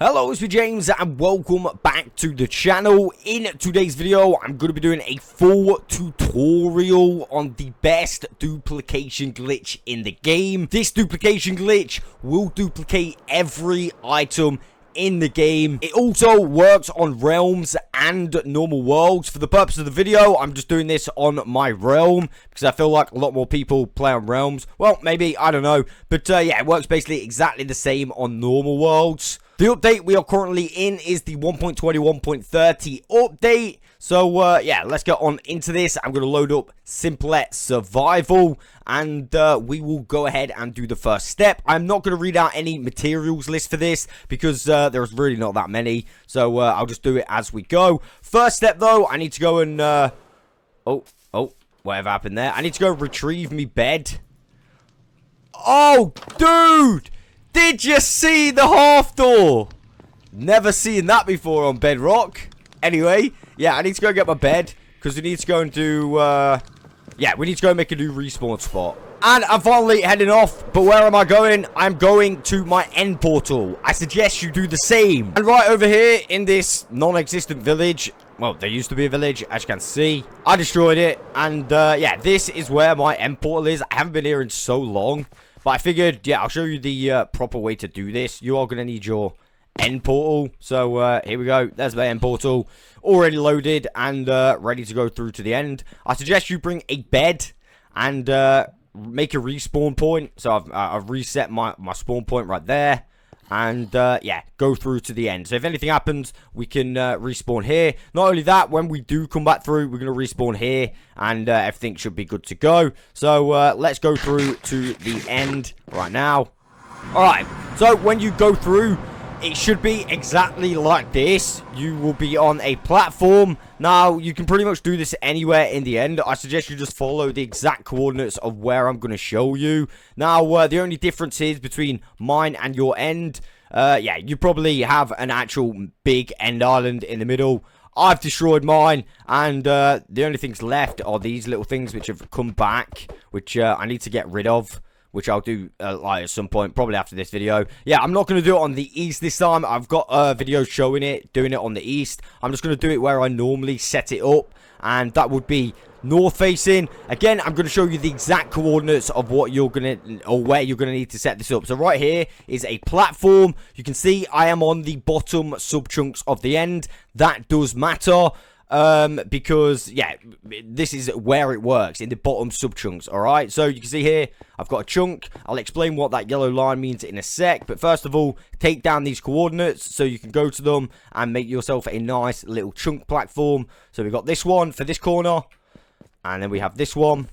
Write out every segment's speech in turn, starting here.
Hello, it's me James and welcome back to the channel. In today's video, I'm going to be doing a full tutorial on the best duplication glitch in the game. This duplication glitch will duplicate every item in the game. It also works on realms and normal worlds. For the purpose of the video, I'm just doing this on my realm because I feel like a lot more people play on realms. Well, maybe, I don't know. But yeah, it works basically exactly the same on normal worlds. The update we are currently in is the 1.21.30 update. So, yeah, let's get on into this. I'm going to load up Simplet Survival, and we will go ahead and do the first step. I'm not going to read out any materials list for this, because there's really not that many. So, I'll just do it as we go. First step, though, I need to go and, oh, whatever happened there. I need to go retrieve me bed. Oh, dude! Did you see the half door? Never seen that before on Bedrock. Anyway, yeah, I need to go get my bed, because we need to go and do, yeah, we need to go and make a new respawn spot. And I'm finally heading off, but where am I going? I'm going to my end portal. I suggest you do the same. And right over here in this non-existent village, well, there used to be a village, as you can see. I destroyed it, and, yeah, this is where my end portal is. I haven't been here in so long. But I figured, yeah, I'll show you the proper way to do this. You are going to need your end portal. So, here we go. There's my end portal. Already loaded and ready to go through to the end. I suggest you bring a bed and make a respawn point. So, I've reset my spawn point right there. And, yeah, go through to the end. So, if anything happens, we can respawn here. Not only that, when we do come back through, we're going to respawn here. And everything should be good to go. So, let's go through to the end right now. Alright, so when you go through, it should be exactly like this. You will be on a platform. Now, you can pretty much do this anywhere in the end. I suggest you just follow the exact coordinates of where I'm going to show you. Now, the only difference is between mine and your end. Yeah, you probably have an actual big end island in the middle. I've destroyed mine, and the only things left are these little things which have come back, which I need to get rid of. Which I'll do like at some point, probably after this video. Yeah, I'm not going to do it on the east this time. I've got a video showing it, doing it on the east. I'm just going to do it where I normally set it up. And that would be north facing. Again, I'm going to show you the exact coordinates of what you're going to, or where you're going to need to set this up. So right here is a platform. You can see I am on the bottom sub-chunks of the end. That does matter. Because, yeah, this is where it works, in the bottom sub-chunks, alright? So, you can see here, I've got a chunk. I'll explain what that yellow line means in a sec. But first of all, take down these coordinates so you can go to them and make yourself a nice little chunk platform. So, we've got this one for this corner. And then we have this one,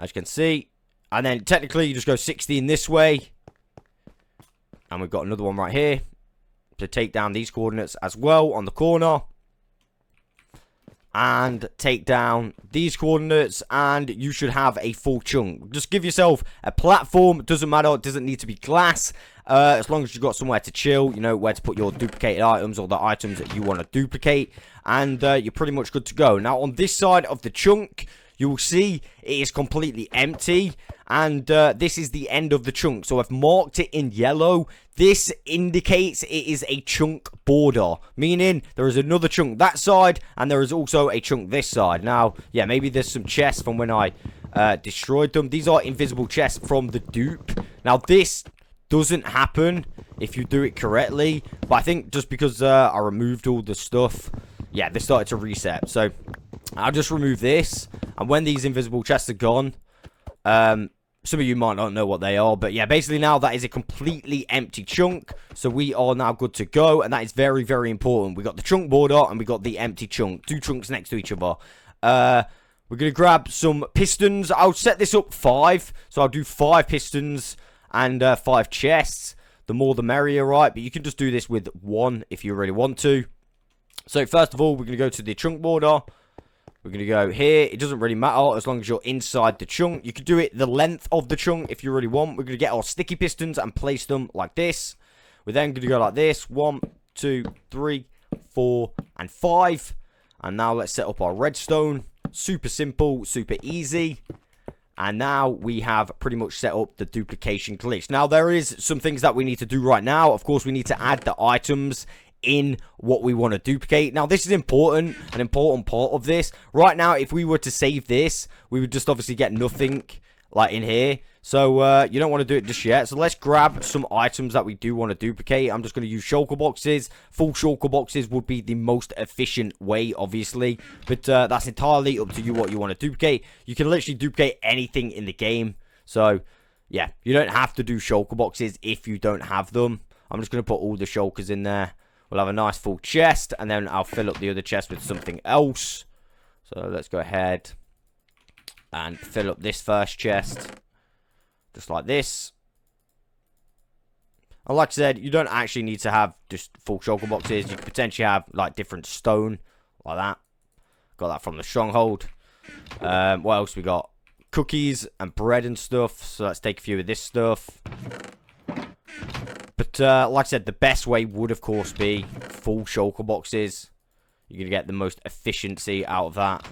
as you can see. And then, technically, you just go 16 this way. And we've got another one right here to take down these coordinates as well on the corner. And take down these coordinates, and you should have a full chunk. Just give yourself a platform. It doesn't matter. It doesn't need to be glass. As long as you've got somewhere to chill, you know, where to put your duplicated items or the items that you want to duplicate. And you're pretty much good to go. Now, on this side of the chunk, you will see it is completely empty. And this is the end of the chunk. So I've marked it in yellow. This indicates it is a chunk border. Meaning there is another chunk that side. And there is also a chunk this side. Now, yeah, maybe there's some chests from when I destroyed them. These are invisible chests from the dupe. Now, this doesn't happen if you do it correctly. But I think just because I removed all the stuff, yeah, they started to reset. So I'll just remove this. And when these invisible chests are gone, some of you might not know what they are, but yeah, basically now that is a completely empty chunk. So we are now good to go, and that is very, very important. We got the chunk border, and we got the empty chunk. Two chunks next to each other. We're going to grab some pistons. I'll set this up 5. So I'll do 5 pistons and 5 chests. The more the merrier, right? But you can just do this with 1 if you really want to. So first of all, we're going to go to the chunk border. We're going to go here. It doesn't really matter as long as you're inside the chunk. You can do it the length of the chunk if you really want. We're going to get our sticky pistons and place them like this. We're then going to go like this. 1, 2, 3, 4, and 5. And now let's set up our redstone. Super simple, super easy. And now we have pretty much set up the duplication glitch. Now, there is some things that we need to do right now. Of course, we need to add the items in what we want to duplicate. Now, this is important, an important part of this. Right now, if we were to save this, we would just obviously get nothing like in here. So you don't want to do it just yet. So let's grab some items that we do want to duplicate. I'm just going to use shulker boxes. Full shulker boxes would be the most efficient way, obviously, but that's entirely up to you what you want to duplicate. You can literally duplicate anything in the game. So yeah, you don't have to do shulker boxes if you don't have them. I'm just going to put all the shulkers in there. We'll have a nice full chest, and then I'll fill up the other chest with something else. So let's go ahead and fill up this first chest. Just like this. And like I said, you don't actually need to have just full shulker boxes. You could potentially have like different stone, like that. Got that from the stronghold. What else we got? Cookies and bread and stuff. So let's take a few of this stuff. But like I said, the best way would of course be full shulker boxes. You're going to get the most efficiency out of that.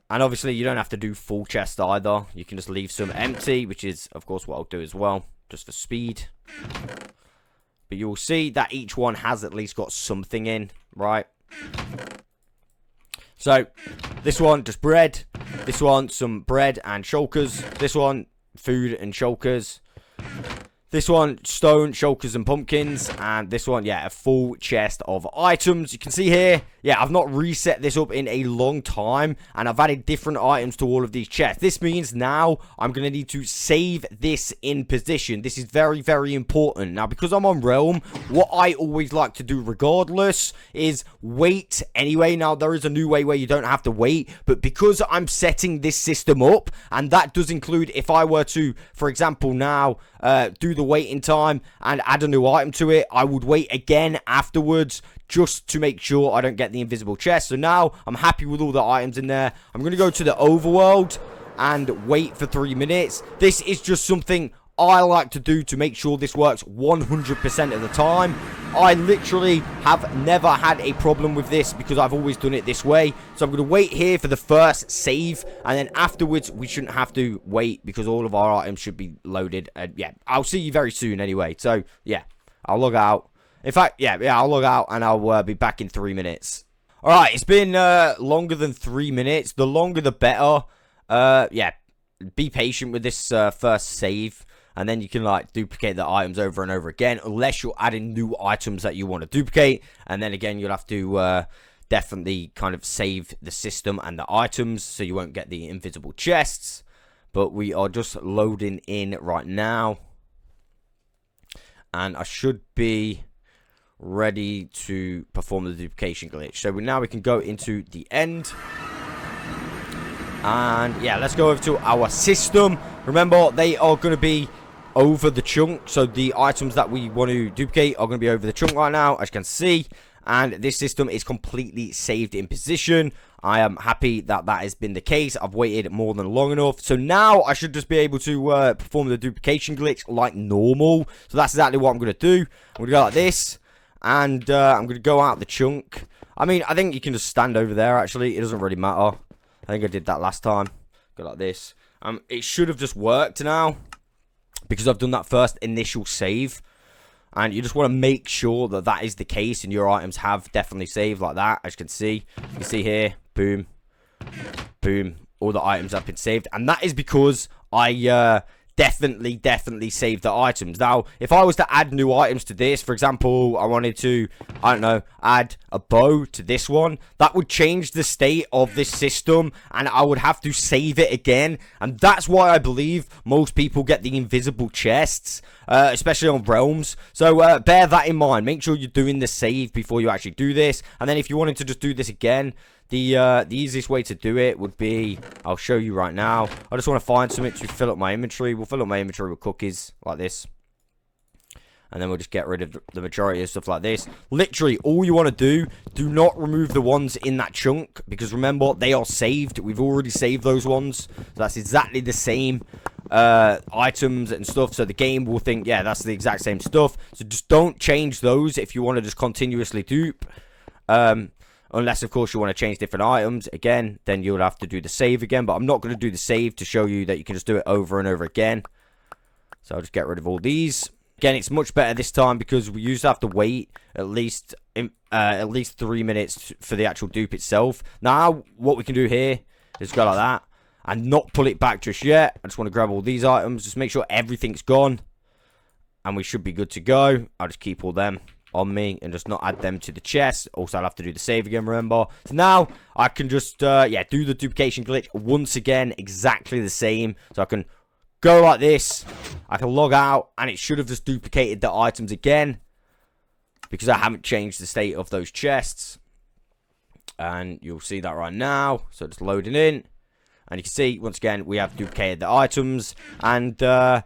And obviously, you don't have to do full chest either. You can just leave some empty, which is, of course, what I'll do as well, just for speed. But you'll see that each one has at least got something in, right? So, this one, just bread. This one, some bread and shulkers. This one, food and shulkers. This one, stone, shulkers, and pumpkins. And this one, yeah, a full chest of items. You can see here, yeah, I've not reset this up in a long time. And I've added different items to all of these chests. This means now I'm going to need to save this in position. This is very, very important. Now, because I'm on Realm, what I always like to do regardless is wait anyway. Now, there is a new way where you don't have to wait. But because I'm setting this system up, and that does include if I were to, for example, now do the waiting time and add a new item to it, I would wait again afterwards just to make sure I don't get the invisible chest. So now I'm happy with all the items in there. I'm going to go to the overworld and wait for 3 minutes. This is just something I like to do to make sure this works 100% of the time. I literally have never had a problem with this because I've always done it this way. So I'm going to wait here for the first save, and then afterwards we shouldn't have to wait because all of our items should be loaded. And yeah, I'll see you very soon anyway. So yeah, I'll log out. In fact, yeah, I'll log out and I'll be back in 3 minutes. Alright, it's been longer than 3 minutes. The longer the better. Yeah, be patient with this first save. And then you can, like, duplicate the items over and over again. Unless you're adding new items that you want to duplicate. And then, again, you'll have to definitely kind of save the system and the items. So you won't get the invisible chests. But we are just loading in right now. And I should be ready to perform the duplication glitch. So now we can go into the end. And, yeah, let's go over to our system. Remember, they are going to be over the chunk, so the items that we want to duplicate are going to be over the chunk right now, as you can see. And this system is completely saved in position. I am happy that that has been the case. I've waited more than long enough, so now I should just be able to perform the duplication glitch like normal. So that's exactly what I'm going to do. I'm going to go like this, and I'm going to go out the chunk. I mean, I think you can just stand over there, actually. It doesn't really matter. I think I did that last time. Go like this. It should have just worked now, because I've done that first initial save. And you just want to make sure that that is the case and your items have definitely saved like that. As you can see here, boom, boom, all the items have been saved. And that is because I definitely saved the items. Now, if I was to add new items to this, for example, I wanted to, I don't know, add a bow to this one, that would change the state of this system, and I would have to save it again. And that's why I believe most people get the invisible chests, especially on realms. So bear that in mind. Make sure you're doing the save before you actually do this. And then if you wanted to just do this again, the easiest way to do it would be, I'll show you right now. I just want to find something to fill up my inventory. We'll fill up my inventory with cookies like this. And then we'll just get rid of the majority of stuff like this. Literally, all you want to do not remove the ones in that chunk. Because remember, they are saved. We've already saved those ones. So that's exactly the same items and stuff. So the game will think, yeah, that's the exact same stuff. So just don't change those if you want to just continuously dupe. Unless, of course, you want to change different items. Again, then you'll have to do the save again. But I'm not going to do the save to show you that you can just do it over and over again. So I'll just get rid of all these. Again, it's much better this time because we used to have to wait at least 3 minutes for the actual dupe itself. Now, what we can do here is go like that and not pull it back just yet. I just want to grab all these items. Just make sure everything's gone. And we should be good to go. I'll just keep all them on me and just not add them to the chest. Also, I'll have to do the save again, remember. So now I can just yeah, do the duplication glitch once again, exactly the same. So I can go like this, I can log out, and it should have just duplicated the items again because I haven't changed the state of those chests. And you'll see that right now. So it's loading in, and you can see once again we have duplicated the items. And I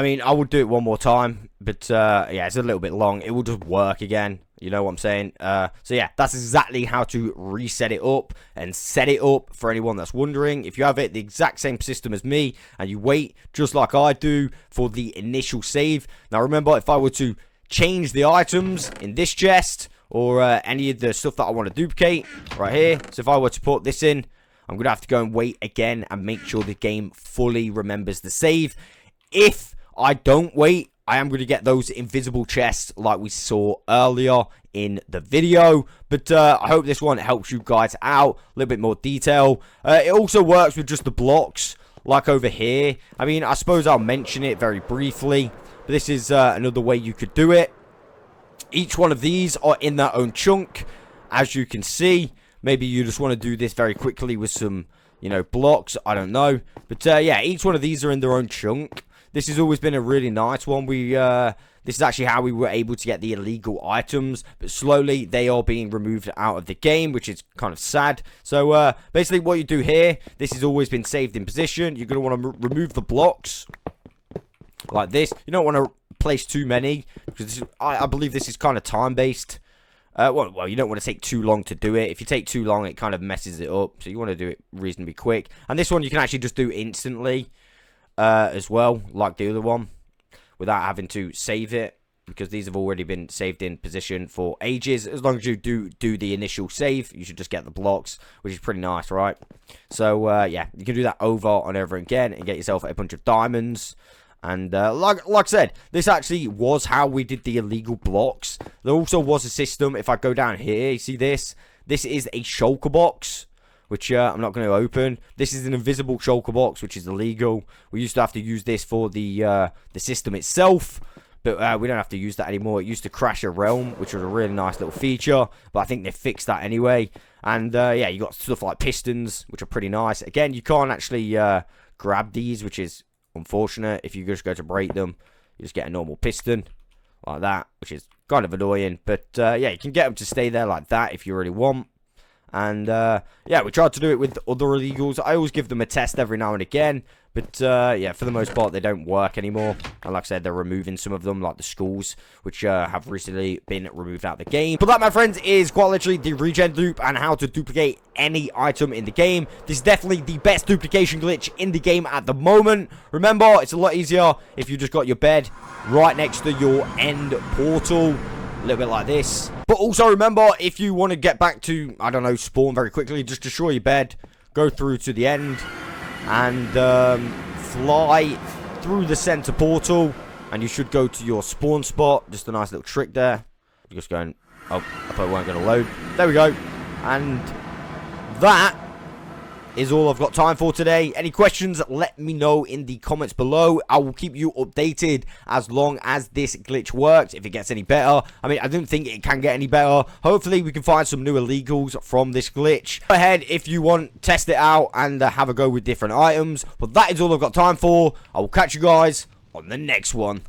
mean, I would do it one more time, but yeah, it's a little bit long. It will just work again. You know what I'm saying? So yeah, that's exactly how to reset it up and set it up for anyone that's wondering. If you have it the exact same system as me and you wait just like I do for the initial save. Now remember, if I were to change the items in this chest or any of the stuff that I want to duplicate right here. So if I were to put this in, I'm going to have to go and wait again and make sure the game fully remembers the save. If I don't wait, I am going to get those invisible chests like we saw earlier in the video. But I hope this one helps you guys out. A little bit more detail. It also works with just the blocks, like over here. I mean, I suppose I'll mention it very briefly. But this is another way you could do it. Each one of these are in their own chunk, as you can see. Maybe you just want to do this very quickly with some, you know, blocks. I don't know. But yeah, each one of these are in their own chunk. This has always been a really nice one. This is actually how we were able to get the illegal items, but slowly they are being removed out of the game, which is kind of sad. So basically what you do here, this has always been saved in position. You're going to want to remove the blocks like this. You don't want to place too many, because this is, I believe this is kind of time-based. Well, you don't want to take too long to do it. If you take too long, it kind of messes it up. So you want to do it reasonably quick. And this one you can actually just do instantly. As well, like the other one, without having to save it, because these have already been saved in position for ages. As long as you do the initial save, you should just get the blocks, which is pretty nice, right? So yeah, you can do that over and over again and get yourself a bunch of diamonds. And like I said, this actually was how we did the illegal blocks. There also was a system. If I go down here, you see this? This is a shulker box, which I'm not going to open. This is an invisible shulker box, which is illegal. We used to have to use this for the system itself, but we don't have to use that anymore. It used to crash a realm, which was a really nice little feature, but I think they fixed that anyway. And yeah, you got stuff like pistons, which are pretty nice. Again, you can't actually grab these, which is unfortunate. If you just go to break them, you just get a normal piston like that, which is kind of annoying. But yeah, you can get them to stay there like that if you really want. And yeah, we tried to do it with other illegals. I always give them a test every now and again, but yeah, for the most part they don't work anymore. And like I said, they're removing some of them, like the schools, which have recently been removed out of the game. But that, my friends, is quite literally the regen dupe and how to duplicate any item in the game. This is definitely the best duplication glitch in the game at the moment. Remember, it's a lot easier if you just got your bed right next to your end portal. A little bit like this. But also remember, if you want to get back to, I don't know, spawn very quickly, just destroy your bed, go through to the end, and fly through the center portal, and you should go to your spawn spot. Just a nice little trick there. You're just going, oh, I thought it weren't going to load. There we go. And that is all I've got time for today. Any questions, let me know in the comments below. I will keep you updated as long as this glitch works. If it gets any better, I mean, I don't think it can get any better. Hopefully we can find some new illegals from this glitch. Go ahead if you want, test it out and have a go with different items. But that is all I've got time for. I will catch you guys on the next one.